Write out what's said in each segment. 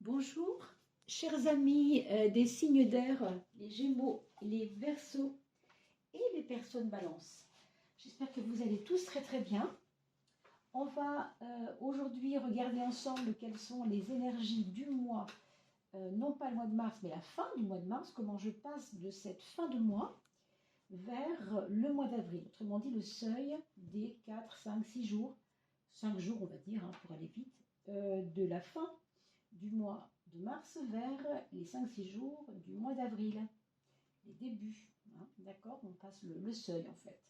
Bonjour, chers amis des signes d'air, les Gémeaux, les Verseaux et les personnes Balance. J'espère que vous allez tous très bien. On va aujourd'hui regarder ensemble quelles sont les énergies du mois, non pas le mois de mars, mais la fin du mois de mars, comment je passe de cette fin de mois vers le mois d'avril. Autrement dit, le seuil des 4, 5, 6 jours, 5 jours on va dire, pour aller vite, de la fin du mois de mars vers les 5-6 jours du mois d'avril, les débuts, hein, d'accord. On passe le seuil en fait.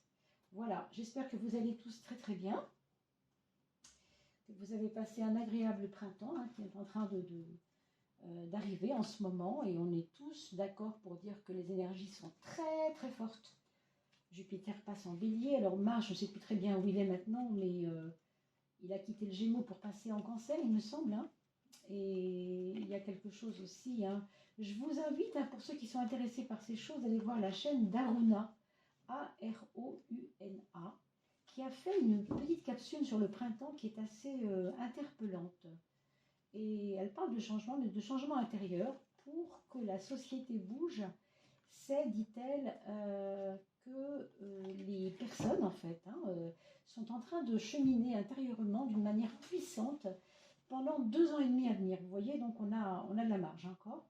Voilà, j'espère que vous allez tous très bien, que vous avez passé un agréable printemps qui est en train d'arriver en ce moment, et on est tous d'accord pour dire que les énergies sont très fortes. Jupiter passe en bélier, alors Mars, je ne sais plus très bien où il est maintenant, mais il a quitté le Gémeaux pour passer en Cancer, il me semble, hein. Et il y a quelque chose aussi, hein. Je vous invite, pour ceux qui sont intéressés par ces choses, d'aller voir la chaîne d'Aruna, A-R-O-U-N-A, qui a fait une petite capsule sur le printemps qui est assez interpellante. Et elle parle de changement intérieur pour que la société bouge. C'est, dit-elle, que les personnes, en fait, sont en train de cheminer intérieurement d'une manière puissante pendant 2 ans et demi à venir. Vous voyez, donc on a de la marge encore.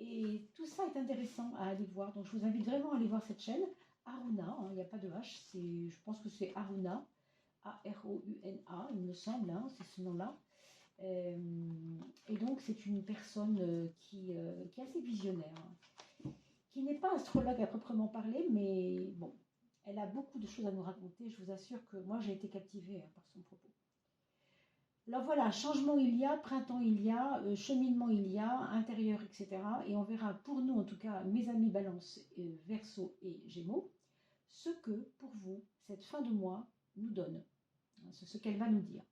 Et tout ça est intéressant à aller voir. Donc je vous invite vraiment à aller voir cette chaîne. Aruna, il n'y a pas de H, je pense que c'est Aruna, A-R-O-U-N-A, il me semble, c'est ce nom-là. Et donc c'est une personne qui est assez visionnaire, qui n'est pas astrologue à proprement parler, mais bon, elle a beaucoup de choses à nous raconter. Je vous assure que moi j'ai été captivée par son propos. Alors voilà, changement il y a, printemps il y a, cheminement il y a, intérieur, etc. Et on verra pour nous, en tout cas, mes amis Balance, Verseau et Gémeaux, ce que, pour vous, cette fin de mois nous donne, ce qu'elle va nous dire.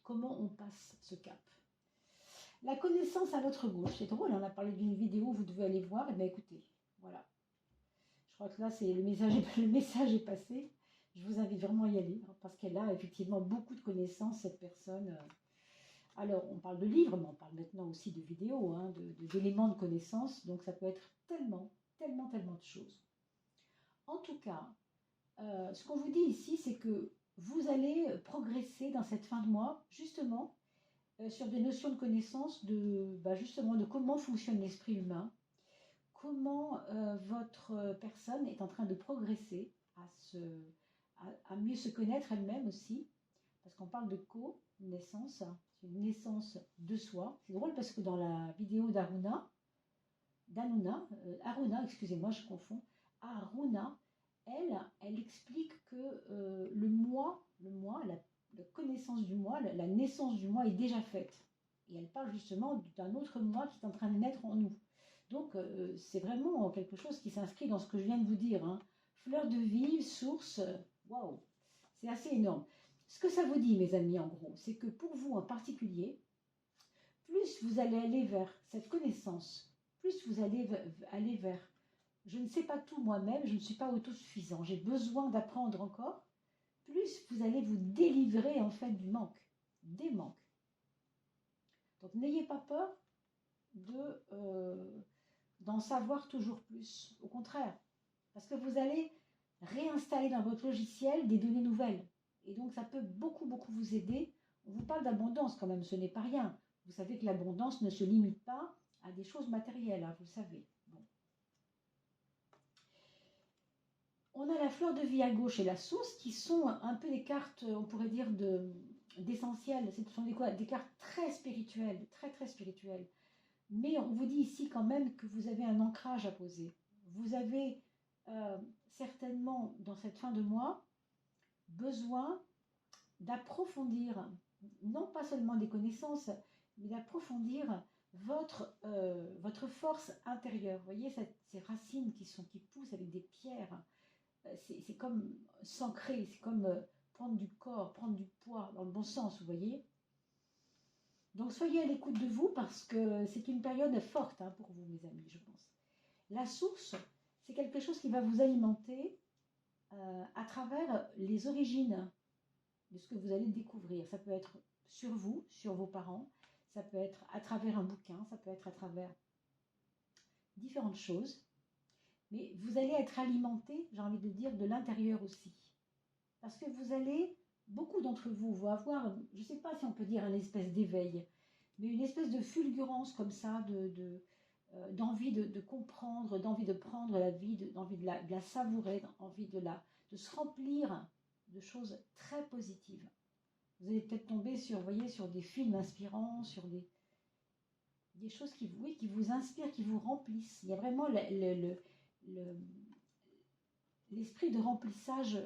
Comment on passe ce cap. La connaissance à votre gauche, c'est drôle, on a parlé d'une vidéo, vous devez aller voir, et bien écoutez, voilà. Je crois que là, le message est passé. Je vous invite vraiment à y aller, parce qu'elle a effectivement beaucoup de connaissances, cette personne. Alors, on parle de livres, mais on parle maintenant aussi de vidéos, d'éléments de connaissances. Donc, ça peut être tellement de choses. En tout cas, ce qu'on vous dit ici, c'est que vous allez progresser dans cette fin de mois, justement, sur des notions de connaissances justement de comment fonctionne l'esprit humain, comment votre personne est en train de progresser à mieux se connaître elle-même aussi, parce qu'on parle de co-naissance, c'est une naissance de soi. C'est drôle parce que dans la vidéo Aruna, excusez-moi, je confonds, Aruna, elle explique que le moi, la connaissance du moi, la naissance du moi est déjà faite. Et elle parle justement d'un autre moi qui est en train de naître en nous. Donc, c'est vraiment quelque chose qui s'inscrit dans ce que je viens de vous dire. Fleur de vie, source, waouh, c'est assez énorme. Ce que ça vous dit, mes amis, en gros, c'est que pour vous en particulier, plus vous allez aller vers cette connaissance, plus vous allez aller vers je ne sais pas tout moi-même, je ne suis pas autosuffisant, j'ai besoin d'apprendre encore, plus vous allez vous délivrer en fait du manque, des manques. Donc n'ayez pas peur d'en savoir toujours plus, au contraire, parce que vous allez réinstaller dans votre logiciel des données nouvelles. Et donc ça peut beaucoup vous aider. On vous parle d'abondance quand même, ce n'est pas rien. Vous savez que l'abondance ne se limite pas à des choses matérielles, vous le savez. Bon. On a la fleur de vie à gauche et la source qui sont un peu des cartes, on pourrait dire, d'essentiel. Ce sont des cartes très spirituelles, très spirituelles. Mais on vous dit ici quand même que vous avez un ancrage à poser. Vous avez certainement, dans cette fin de mois, besoin d'approfondir, non pas seulement des connaissances, mais d'approfondir votre force intérieure. Vous voyez ces racines qui poussent avec des pierres. C'est comme s'ancrer, c'est comme prendre du corps, prendre du poids, dans le bon sens, vous voyez. Donc soyez à l'écoute de vous parce que c'est une période forte pour vous, mes amis, je pense. La source, c'est quelque chose qui va vous alimenter à travers les origines de ce que vous allez découvrir. Ça peut être sur vous, sur vos parents, ça peut être à travers un bouquin, ça peut être à travers différentes choses. Mais vous allez être alimenté, j'ai envie de dire, de l'intérieur aussi. Parce que vous allez, beaucoup d'entre vous vont avoir, je ne sais pas si on peut dire une espèce d'éveil, mais une espèce de fulgurance comme ça, d'envie de comprendre, d'envie de prendre la vie, d'envie de la savourer, d'envie de se remplir de choses très positives. Vous allez peut-être tomber sur, voyez, sur des films inspirants, sur des choses qui, oui, qui vous inspirent, qui vous remplissent. Il y a vraiment l'esprit de remplissage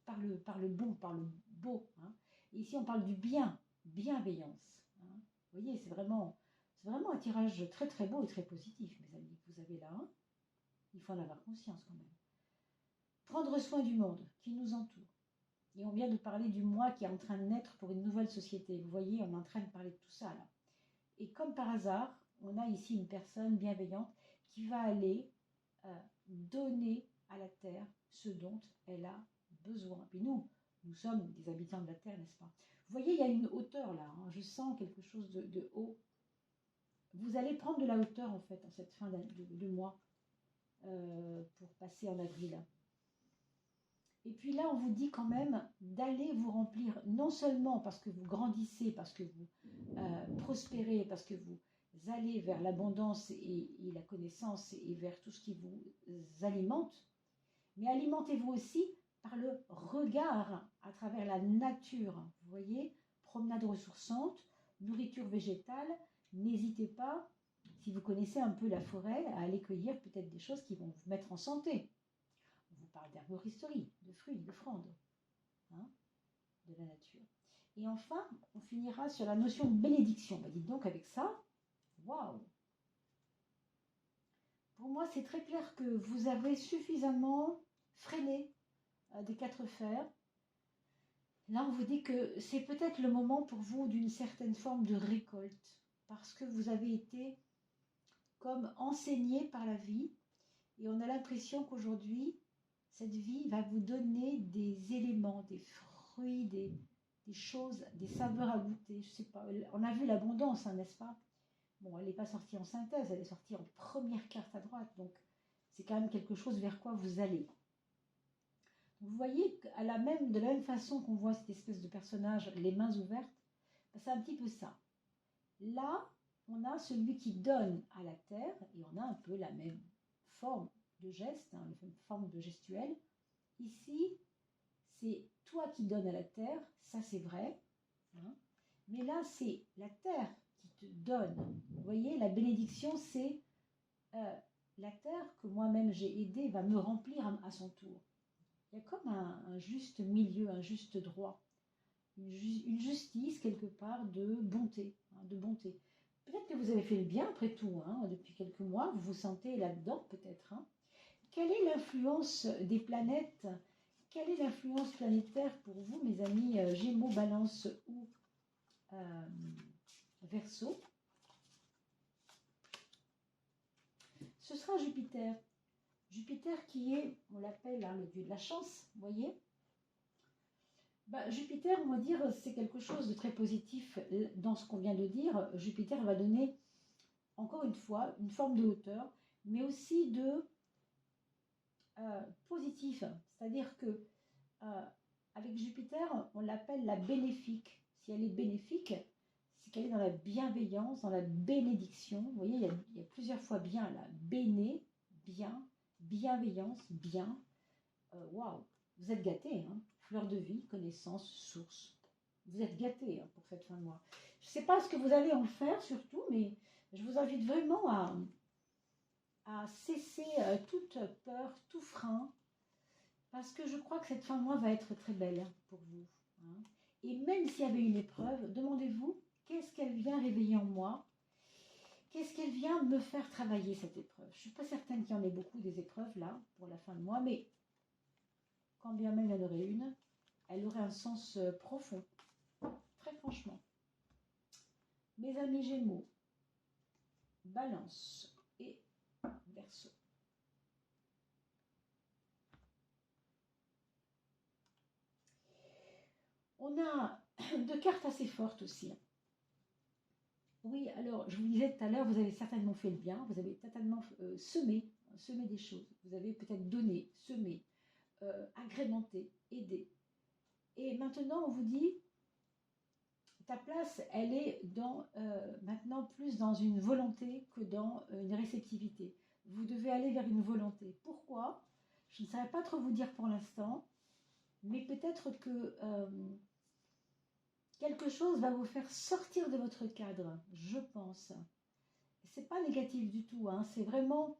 par le bon, par le beau. Hein. Et ici, on parle du bien, bienveillance. Hein. Vous voyez, c'est vraiment un tirage très très beau et très positif, mes amis, que vous avez là. Hein. Il faut en avoir conscience quand même. Prendre soin du monde qui nous entoure. Et on vient de parler du moi qui est en train de naître pour une nouvelle société. Vous voyez, on est en train de parler de tout ça là. Et comme par hasard, on a ici une personne bienveillante qui va aller donner à la Terre ce dont elle a besoin. Puis nous sommes des habitants de la Terre, n'est-ce pas? Vous voyez, il y a une hauteur là. Hein. Je sens quelque chose de haut. Vous allez prendre de la hauteur en fait en cette fin de mois pour passer en avril. Et puis là, on vous dit quand même d'aller vous remplir, non seulement parce que vous grandissez, parce que vous prospérez, parce que vous allez vers l'abondance et la connaissance et vers tout ce qui vous alimente, mais alimentez-vous aussi par le regard à travers la nature. Vous voyez, promenade ressourçante, nourriture végétale, n'hésitez pas, si vous connaissez un peu la forêt, à aller cueillir peut-être des choses qui vont vous mettre en santé. On vous parle d'herboristerie, de fruits, de frondes, hein, de la nature. Et enfin, on finira sur la notion de bénédiction. Bah, dites donc avec ça, waouh! Pour moi, c'est très clair que vous avez suffisamment freiné des quatre fers. Là, on vous dit que c'est peut-être le moment pour vous d'une certaine forme de récolte, parce que vous avez été comme enseigné par la vie, et on a l'impression qu'aujourd'hui, cette vie va vous donner des éléments, des fruits, des choses, des saveurs à goûter. Je sais pas. On a vu l'abondance, hein, n'est-ce pas? Bon, elle n'est pas sortie en synthèse, elle est sortie en première carte à droite. Donc, c'est quand même quelque chose vers quoi vous allez. Vous voyez, de la même façon qu'on voit cette espèce de personnage, les mains ouvertes, c'est un petit peu ça. Là, on a celui qui donne à la terre, et on a un peu la même forme de geste, hein, une forme de gestuelle. Ici, c'est toi qui donnes à la terre, ça c'est vrai. Hein, mais là, c'est la terre qui te donne. Vous voyez, la bénédiction, c'est la terre que moi-même j'ai aidée va me remplir à son tour. Il y a comme un juste milieu, un juste droit, une justice quelque part de bonté. Hein, de bonté. Peut-être que vous avez fait le bien après tout, hein, depuis quelques mois, vous vous sentez là-dedans peut-être. Hein. Quelle est l'influence des planètes? Quelle est l'influence planétaire pour vous, mes amis Gémeaux, Balance ou Verseau? Ce sera Jupiter. Jupiter qui est, on l'appelle hein, le dieu de la chance, vous voyez. Bah, Jupiter, on va dire, c'est quelque chose de très positif dans ce qu'on vient de dire. Jupiter va donner, encore une fois, une forme de hauteur, mais aussi de positif. C'est-à-dire que avec Jupiter, on l'appelle la bénéfique. Si elle est bénéfique, c'est qu'elle est dans la bienveillance, dans la bénédiction. Vous voyez, il y a plusieurs fois bien là. Béné, bien, bienveillance, bien. Waouh, vous êtes gâtés, hein. Fleur de vie, connaissance, source. Vous êtes gâtés hein, pour cette fin de mois. Je ne sais pas ce que vous allez en faire surtout, mais je vous invite vraiment à cesser toute peur, tout frein, parce que je crois que cette fin de mois va être très belle pour vous. Hein. Et même s'il y avait une épreuve, demandez-vous, qu'est-ce qu'elle vient réveiller en moi? Qu'est-ce qu'elle vient me faire travailler cette épreuve? Je ne suis pas certaine qu'il y en ait beaucoup des épreuves là, pour la fin de mois, mais quand bien même il y en aurait une, elle aurait un sens profond, très franchement. Mes amis Gémeaux, Balance et Verseau. On a deux cartes assez fortes aussi. Vous Oui, alors je vous disais tout à l'heure, vous avez certainement fait le bien, vous avez totalement semé des choses, vous avez peut-être donné, semé, agrémenté, aidé. Et maintenant, on vous dit, ta place, elle est maintenant plus dans une volonté que dans une réceptivité. Vous devez aller vers une volonté. Pourquoi? Je ne saurais pas trop vous dire pour l'instant, mais peut-être que quelque chose va vous faire sortir de votre cadre, je pense. C'est pas négatif du tout, hein, c'est vraiment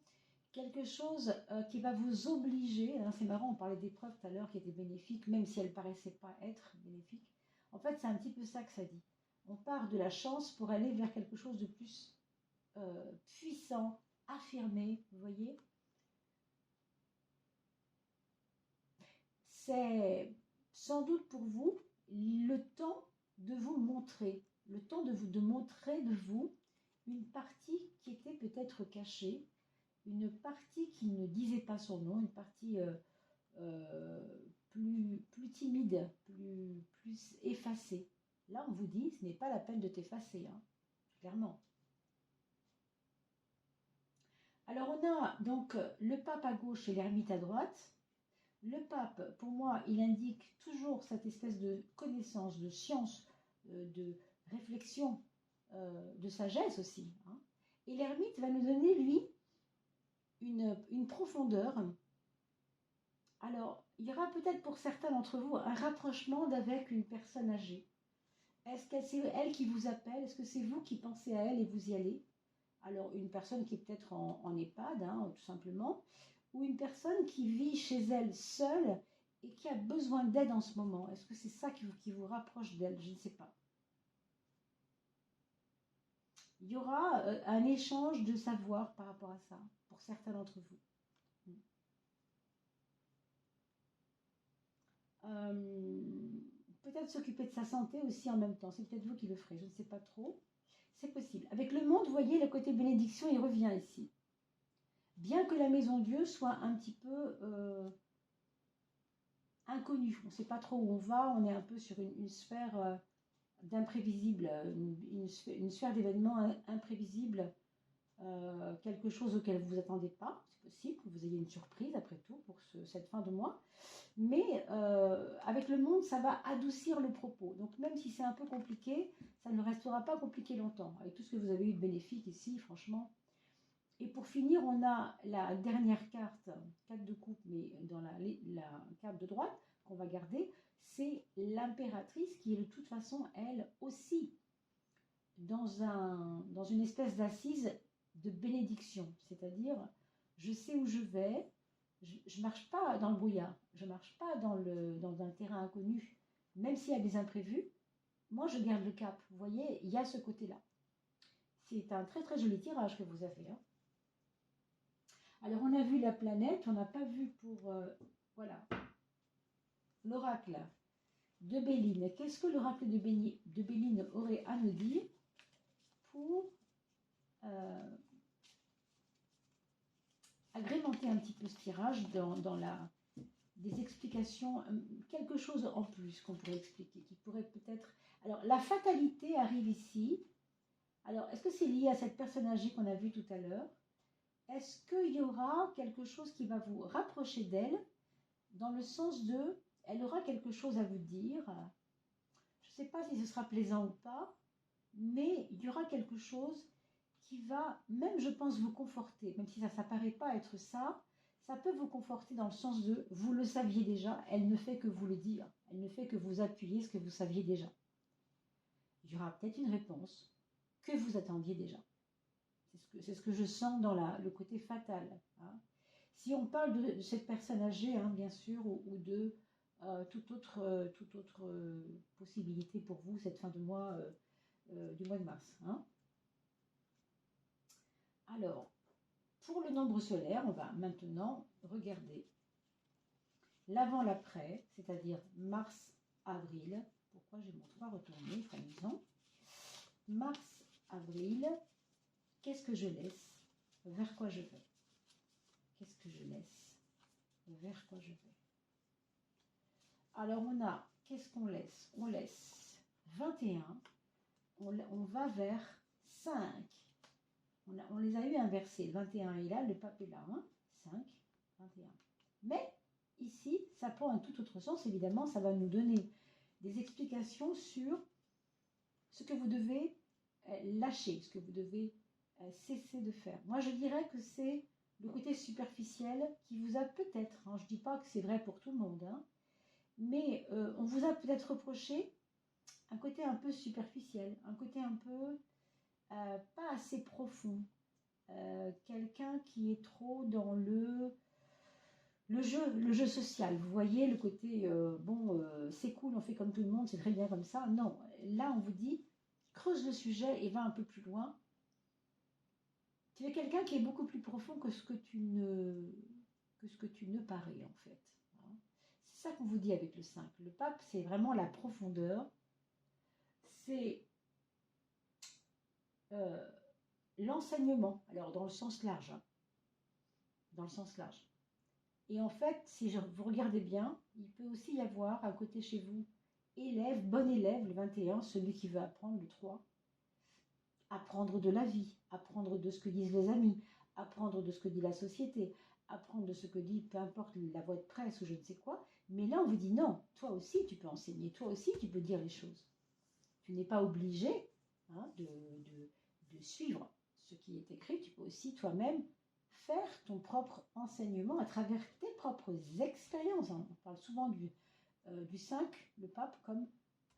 quelque chose qui va vous obliger, hein, c'est marrant, on parlait d'épreuves tout à l'heure qui étaient bénéfiques, même si elles ne paraissaient pas être bénéfiques. En fait, c'est un petit peu ça que ça dit. On part de la chance pour aller vers quelque chose de plus puissant, affirmé, vous voyez. C'est sans doute pour vous le temps de vous montrer, le temps de montrer de vous une partie qui était peut-être cachée, une partie qui ne disait pas son nom, une partie plus timide, plus effacée. Là, on vous dit, ce n'est pas la peine de t'effacer, hein, clairement. Alors, on a donc le pape à gauche et l'ermite à droite. Le pape, pour moi, il indique toujours cette espèce de connaissance, de science, de réflexion, de sagesse aussi, hein. Et l'ermite va nous donner, lui, une profondeur. Alors, il y aura peut-être pour certains d'entre vous un rapprochement d'avec une personne âgée. Est-ce que c'est elle qui vous appelle? Est-ce que c'est vous qui pensez à elle et vous y allez? Alors, une personne qui est peut-être en EHPAD, hein, tout simplement, ou une personne qui vit chez elle seule et qui a besoin d'aide en ce moment. Est-ce que c'est ça qui vous rapproche d'elle? Je ne sais pas. Il y aura un échange de savoir par rapport à ça, pour certains d'entre vous. Peut-être s'occuper de sa santé aussi en même temps. C'est peut-être vous qui le ferez, je ne sais pas trop. C'est possible. Avec le monde, vous voyez, le côté bénédiction, il revient ici. Bien que la maison Dieu soit un petit peu inconnue, on ne sait pas trop où on va, on est un peu sur une sphère d'imprévisible, une sphère d'événements imprévisibles, quelque chose auquel vous ne vous attendez pas. C'est possible que vous ayez une surprise après tout pour cette fin de mois. Mais avec le monde, ça va adoucir le propos. Donc même si c'est un peu compliqué, ça ne restera pas compliqué longtemps. Avec tout ce que vous avez eu de bénéfique ici, franchement. Et pour finir, on a la dernière carte, 4 de coupe, mais dans la carte de droite qu'on va garder, c'est l'impératrice qui est de toute façon, elle aussi, dans une espèce d'assise de bénédiction. C'est-à-dire, je sais où je vais, je ne marche pas dans le brouillard, je ne marche pas dans un terrain inconnu, même s'il y a des imprévus, moi je garde le cap. Vous voyez, il y a ce côté-là. C'est un très très joli tirage que vous avez. Hein. Alors on a vu la planète, on n'a pas vu pour voilà l'oracle de Béline. Qu'est-ce que l'oracle de Béline aurait à nous dire pour agrémenter un petit peu ce tirage dans des explications, quelque chose en plus qu'on pourrait expliquer, qui pourrait peut-être... Alors, la fatalité arrive ici. Alors, est-ce que c'est lié à cette personne âgée qu'on a vue tout à l'heure? Est-ce qu'il y aura quelque chose qui va vous rapprocher d'elle, dans le sens de, elle aura quelque chose à vous dire. Je ne sais pas si ce sera plaisant ou pas, mais il y aura quelque chose qui va, même je pense, vous conforter, même si ça ne paraît pas être ça, ça peut vous conforter dans le sens de, vous le saviez déjà, elle ne fait que vous le dire, elle ne fait que vous appuyer ce que vous saviez déjà. Il y aura peut-être une réponse que vous attendiez déjà. C'est ce que je sens dans le côté fatal. Hein. Si on parle de cette personne âgée, hein, bien sûr, ou de toute autre possibilité pour vous, cette fin de mois, du mois de mars. Hein. Alors, pour le nombre solaire, on va maintenant regarder l'avant-l'après, c'est-à-dire mars-avril. Pourquoi j'ai mon 3 retourné, amusant. Mars-avril, qu'est-ce que je laisse? Vers quoi je vais? Qu'est-ce que je laisse? Vers quoi je vais? Alors, on a, qu'est-ce qu'on laisse? On laisse 21, on va vers 5. On les a eu inversés. Le 21 est là, le pape est là. 5, 21. Mais ici, ça prend un tout autre sens. Évidemment, ça va nous donner des explications sur ce que vous devez lâcher, ce que vous devez cesser de faire. Moi, je dirais que c'est le côté superficiel qui vous a peut-être, je ne dis pas que c'est vrai pour tout le monde, mais on vous a peut-être reproché un côté un peu superficiel, un côté un peu pas assez profond, quelqu'un qui est trop dans le jeu social. Vous voyez le côté, c'est cool, on fait comme tout le monde, c'est très bien comme ça. Non, là on vous dit, creuse le sujet et va un peu plus loin. Tu es quelqu'un qui est beaucoup plus profond que ce que tu ne parais en fait. C'est ça qu'on vous dit avec le 5. Le pape, c'est vraiment la profondeur. C'est l'enseignement, alors dans le sens large. Dans le sens large. Et en fait, si vous regardez bien, il peut aussi y avoir à côté chez vous, élève, bon élève, le 21, celui qui veut apprendre, le 3, apprendre de la vie, apprendre de ce que disent les amis, apprendre de ce que dit la société, apprendre de ce que dit, peu importe, la voix de presse ou je ne sais quoi. Mais là, on vous dit non, toi aussi tu peux enseigner, toi aussi tu peux dire les choses. Tu n'es pas obligé de suivre ce qui est écrit, tu peux aussi toi-même faire ton propre enseignement à travers tes propres expériences. On parle souvent du 5, le pape, comme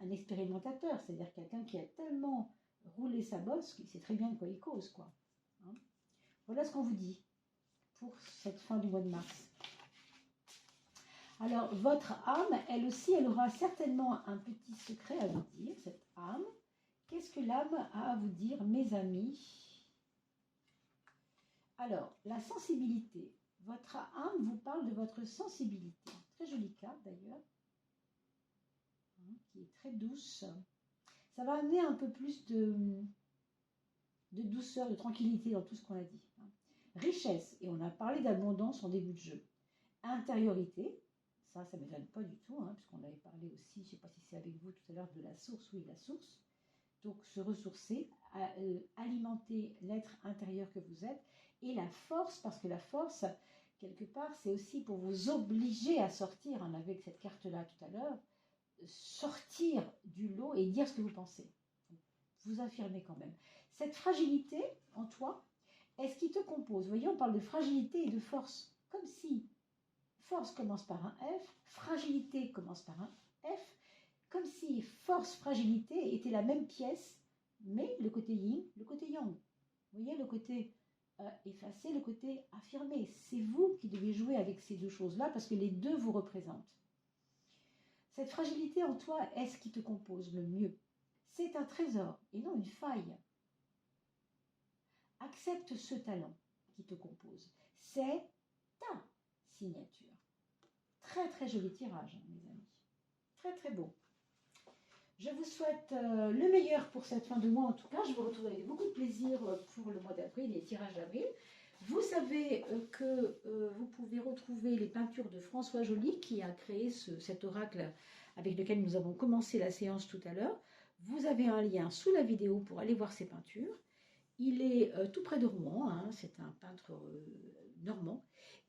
un expérimentateur, c'est-à-dire quelqu'un qui a tellement roulé sa bosse qu'il sait très bien de quoi il cause, quoi. Voilà ce qu'on vous dit pour cette fin du mois de mars. Alors, votre âme, elle aussi, elle aura certainement un petit secret à vous dire, cette âme. Qu'est-ce que l'âme a à vous dire, mes amis? Alors, la sensibilité. Votre âme vous parle de votre sensibilité. Très jolie carte d'ailleurs, qui est très douce. Ça va amener un peu plus de douceur, de tranquillité dans tout ce qu'on a dit. Richesse, et on a parlé d'abondance en début de jeu. Intériorité, ça ne m'étonne pas du tout, puisqu'on avait parlé aussi, je ne sais pas si c'est avec vous tout à l'heure, de la source, oui, la source. Donc, se ressourcer, alimenter l'être intérieur que vous êtes, et la force, parce que la force, quelque part, c'est aussi pour vous obliger à sortir, on avait cette carte-là tout à l'heure, sortir du lot et dire ce que vous pensez. Vous affirmez quand même. Cette fragilité en toi, est-ce qui te compose? Vous voyez, on parle de fragilité et de force, comme si force commence par un F, fragilité commence par un F, comme si force, fragilité étaient la même pièce, mais le côté yin, le côté yang. Vous voyez, le côté effacé, le côté affirmé. C'est vous qui devez jouer avec ces deux choses-là parce que les deux vous représentent. Cette fragilité en toi est ce qui te compose le mieux. C'est un trésor et non une faille. Accepte ce talent qui te compose. C'est ta signature. Très très joli tirage, mes amis. Très très beau. Je vous souhaite le meilleur pour cette fin de mois. En tout cas, je vous retrouve avec beaucoup de plaisir pour le mois d'avril, les tirages d'avril. Vous savez que vous pouvez retrouver les peintures de François Joly qui a créé cet oracle avec lequel nous avons commencé la séance tout à l'heure. Vous avez un lien sous la vidéo pour aller voir ses peintures. Il est tout près de Rouen, c'est un peintre normand.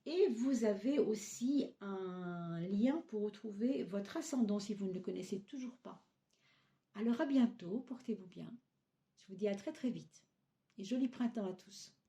Et vous avez aussi un lien pour retrouver votre ascendant si vous ne le connaissez toujours pas. Alors à bientôt, portez-vous bien. Je vous dis à très très vite et joli printemps à tous.